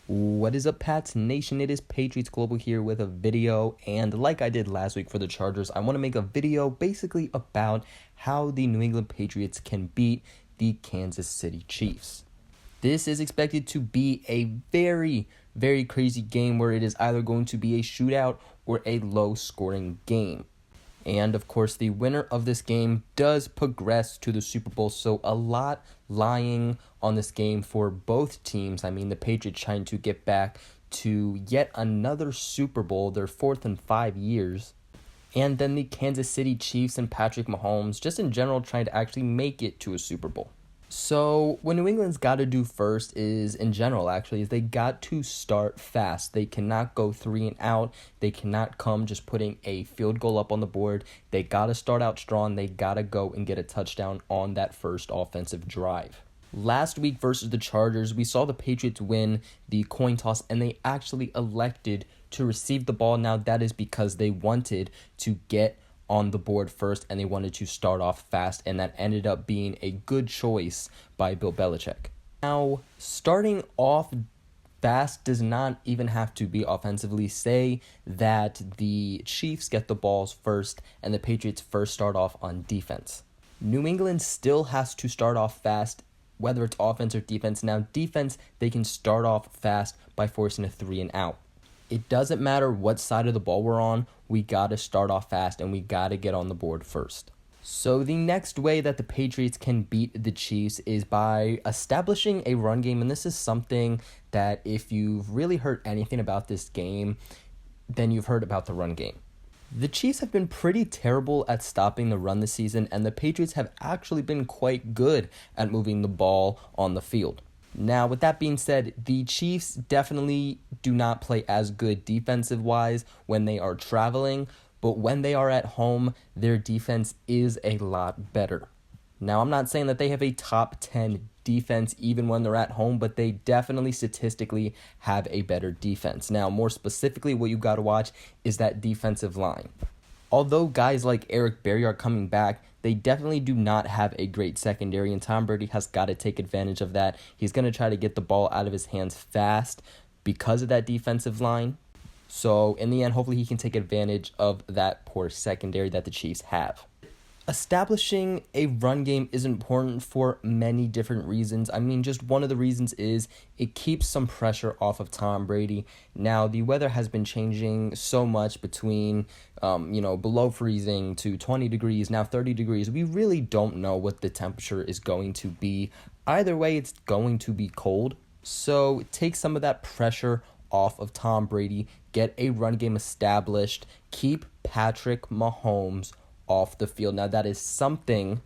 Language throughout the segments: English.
What is up, Pats Nation? It is Patriots Global here with a video, and like I did last week for the Chargers, I want to make a video basically about how the New England Patriots can beat the Kansas City Chiefs. This is expected to be a very, very crazy game where it is either going to be a shootout or a low-scoring game. And, of course, the winner of this game does progress to the Super Bowl, so a lot lying on this game for both teams. I mean, the Patriots trying to get back to yet another Super Bowl, their fourth in 5 years. And then the Kansas City Chiefs and Patrick Mahomes, just in general, trying to actually make it to a Super Bowl. So what New England's got to do first is, in general actually, is they got to start fast. They cannot go 3 and out. They cannot come just putting a field goal up on the board. They got to start out strong. They got to go and get a touchdown on that first offensive drive. Last week versus the Chargers, we saw the Patriots win the coin toss, and they actually elected to receive the ball. Now, that is because they wanted to get on the board first, and they wanted to start off fast, and that ended up being a good choice by Bill Belichick. Now, starting off fast does not even have to be offensively. Say that the Chiefs get the balls first, and the Patriots first start off on defense. New England still has to start off fast, whether it's offense or defense. Now, defense, they can start off fast by forcing a 3 and out. It doesn't matter what side of the ball we're on, we got to start off fast and we got to get on the board first. So the next way that the Patriots can beat the Chiefs is by establishing a run game, and this is something that if you've really heard anything about this game, then you've heard about the run game. The Chiefs have been pretty terrible at stopping the run this season, and the Patriots have actually been quite good at moving the ball on the field. Now, with that being said, the Chiefs definitely do not play as good defensive-wise when they are traveling, but when they are at home, their defense is a lot better. Now, I'm not saying that they have a top 10 defense even when they're at home, but they definitely statistically have a better defense. Now, more specifically, what you got to watch is that defensive line. Although guys like Eric Berry are coming back, they definitely do not have a great secondary, and Tom Brady has got to take advantage of that. He's going to try to get the ball out of his hands fast because of that defensive line. So in the end, hopefully he can take advantage of that poor secondary that the Chiefs have. Establishing a run game is important for many different reasons. I mean, just one of the reasons is it keeps some pressure off of Tom Brady. Now, the weather has been changing so much between, below freezing to 20 degrees, now 30 degrees. We really don't know what the temperature is going to be. Either way, it's going to be cold. So take some of that pressure off of Tom Brady, get a run game established, keep Patrick Mahomes off the field. Now, that is something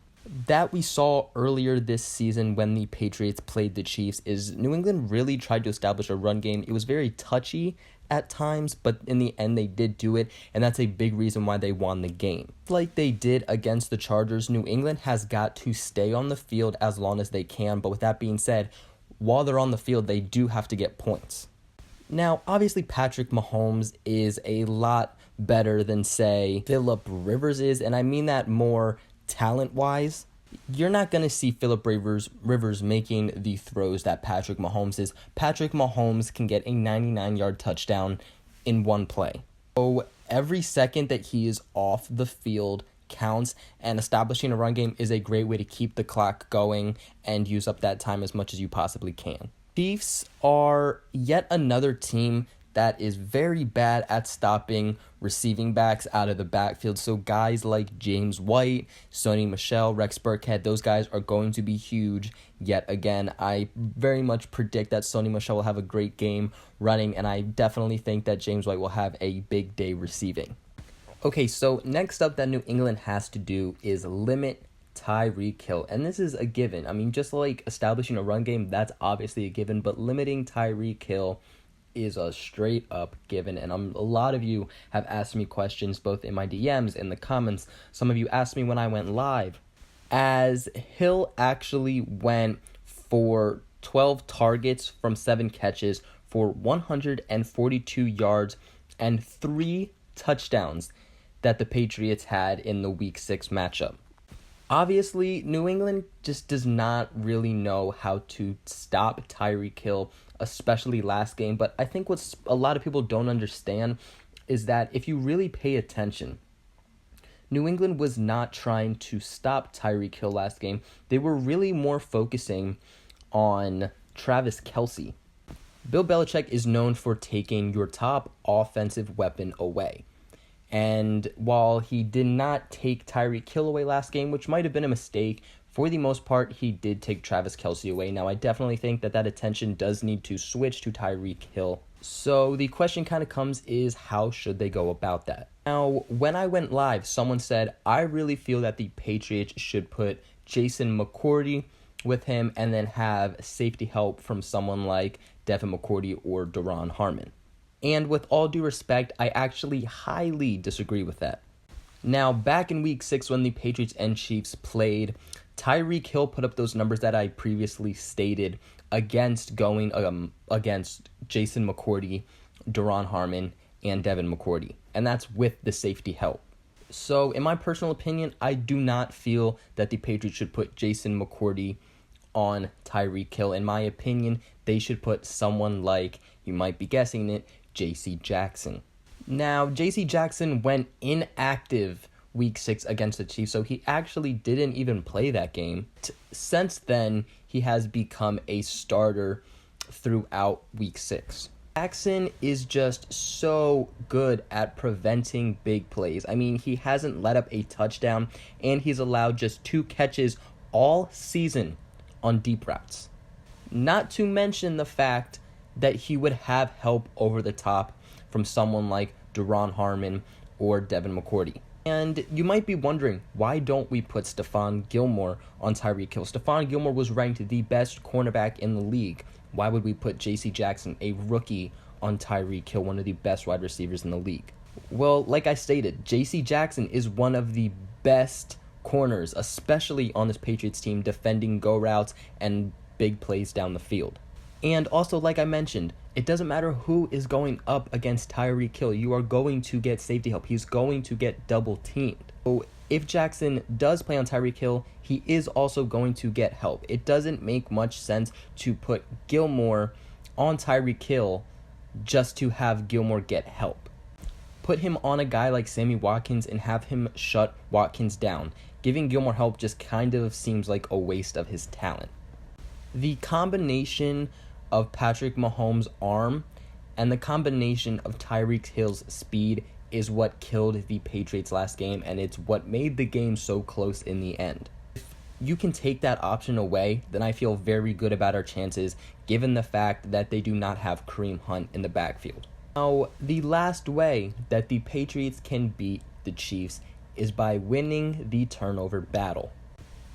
that we saw earlier this season when the Patriots played the Chiefs. Is New England really tried to establish a run game. It was very touchy at times, but in the end they did do it, and that's a big reason why they won the game. Like they did against the Chargers, New England has got to stay on the field as long as they can, but with that being said, while they're on the field, they do have to get points. Now, obviously, Patrick Mahomes is a lot better than, say, Phillip Rivers is, and I mean that more talent-wise. You're not going to see Phillip Rivers making the throws that Patrick Mahomes is. Patrick Mahomes can get a 99-yard touchdown in one play. So every second that he is off the field counts, and establishing a run game is a great way to keep the clock going and use up that time as much as you possibly can. Chiefs are yet another team that is very bad at stopping receiving backs out of the backfield. So guys like James White, Sony Michel, Rex Burkhead, those guys are going to be huge yet again. I very much predict that Sony Michel will have a great game running, and I definitely think that James White will have a big day receiving. Okay, so next up that New England has to do is limit Tyreek Hill, and this is a given. I mean, just like establishing a run game, that's obviously a given, but limiting Tyreek Hill is a straight up given, and a lot of you have asked me questions both in my DMs, in the comments. Some of you asked me when I went live, as Hill actually went for 12 targets from 7 catches for 142 yards and 3 touchdowns that the Patriots had in the Week 6 matchup. Obviously, New England just does not really know how to stop Tyreek Hill especially last game. But I think what a lot of people don't understand is that if you really pay attention, New England was not trying to stop Tyreek Hill last game. They were really more focusing on Travis Kelce. Bill Belichick is known for taking your top offensive weapon away. And while he did not take Tyreek Hill away last game, which might have been a mistake, for the most part, he did take Travis Kelce away. Now, I definitely think that attention does need to switch to Tyreek Hill. So the question kind of comes is, how should they go about that? Now, when I went live, someone said, I really feel that the Patriots should put Jason McCourty with him and then have safety help from someone like Devin McCourty or Duron Harmon. And with all due respect, I actually highly disagree with that. Now, back in Week 6 when the Patriots and Chiefs played, Tyreek Hill put up those numbers that I previously stated against against Jason McCourty, Duron Harmon, and Devin McCourty. And that's with the safety help. So, in my personal opinion, I do not feel that the Patriots should put Jason McCourty on Tyreek Hill. In my opinion, they should put someone like, you might be guessing it, J.C. Jackson. Now, J.C. Jackson went inactive Week 6 against the Chiefs, so he actually didn't even play that game. Since then, he has become a starter throughout Week 6. Jackson is just so good at preventing big plays. I mean, he hasn't let up a touchdown, and he's allowed just 2 catches all season on deep routes. Not to mention the fact that he would have help over the top from someone like Duron Harmon or Devin McCourty. And you might be wondering, why don't we put Stephon Gilmore on Tyreek Hill? Stephon Gilmore was ranked the best cornerback in the league. Why would we put J.C. Jackson, a rookie, on Tyreek Hill, one of the best wide receivers in the league? Well, like I stated, J.C. Jackson is one of the best corners, especially on this Patriots team, defending go routes and big plays down the field. And also, like I mentioned, it doesn't matter who is going up against Tyreek Hill. You are going to get safety help. He's going to get double teamed. So if Jackson does play on Tyreek Hill, he is also going to get help. It doesn't make much sense to put Gilmore on Tyreek Hill just to have Gilmore get help. Put him on a guy like Sammy Watkins and have him shut Watkins down. Giving Gilmore help just kind of seems like a waste of his talent. The combination of Patrick Mahomes' arm and the combination of Tyreek Hill's speed is what killed the Patriots last game, and it's what made the game so close in the end. If you can take that option away, then I feel very good about our chances, given the fact that they do not have Kareem Hunt in the backfield. Now, the last way that the Patriots can beat the Chiefs is by winning the turnover battle.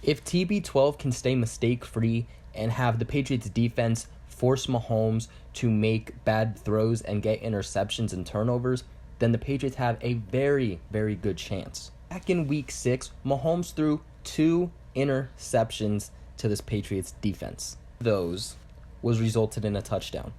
If TB12 can stay mistake-free and have the Patriots defense force Mahomes to make bad throws and get interceptions and turnovers, then the Patriots have a very, very good chance. Back in Week 6, Mahomes threw 2 interceptions to this Patriots defense. Those was resulted in a touchdown.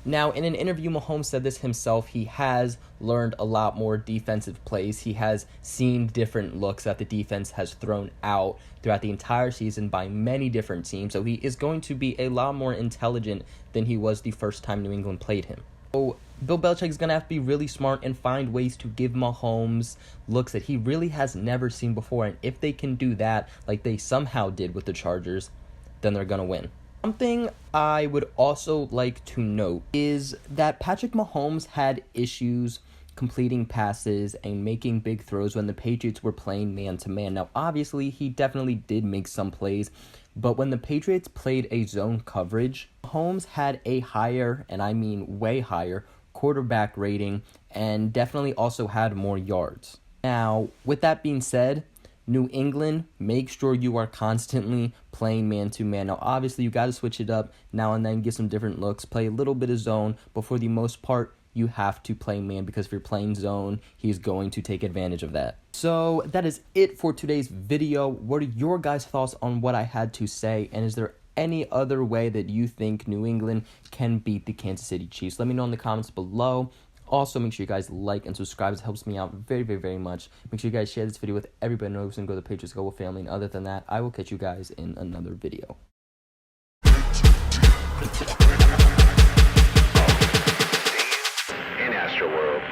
Now, in an interview, Mahomes said this himself. He has learned a lot more defensive plays. He has seen different looks that the defense has thrown out throughout the entire season by many different teams. So he is going to be a lot more intelligent than he was the first time New England played him. So Bill Belichick is going to have to be really smart and find ways to give Mahomes looks that he really has never seen before. And if they can do that, like they somehow did with the Chargers, then they're going to win. Something I would also like to note is that Patrick Mahomes had issues completing passes and making big throws when the Patriots were playing man-to-man. Now, obviously, he definitely did make some plays, but when the Patriots played a zone coverage, Mahomes had a higher, and I mean way higher, quarterback rating and definitely also had more yards. Now, with that being said, New England, make sure you are constantly playing man-to-man. Now, obviously, you got to switch it up now and then, get some different looks, play a little bit of zone, but for the most part, you have to play man, because if you're playing zone, he's going to take advantage of that. So that is it for today's video. What are your guys' thoughts on what I had to say, and is there any other way that you think New England can beat the Kansas City Chiefs? Let me know in the comments below. Also, make sure you guys like and subscribe. It helps me out very, very, very much. Make sure you guys share this video with everybody knows and go to the Patriots Global family. And other than that, I will catch you guys in another video. world.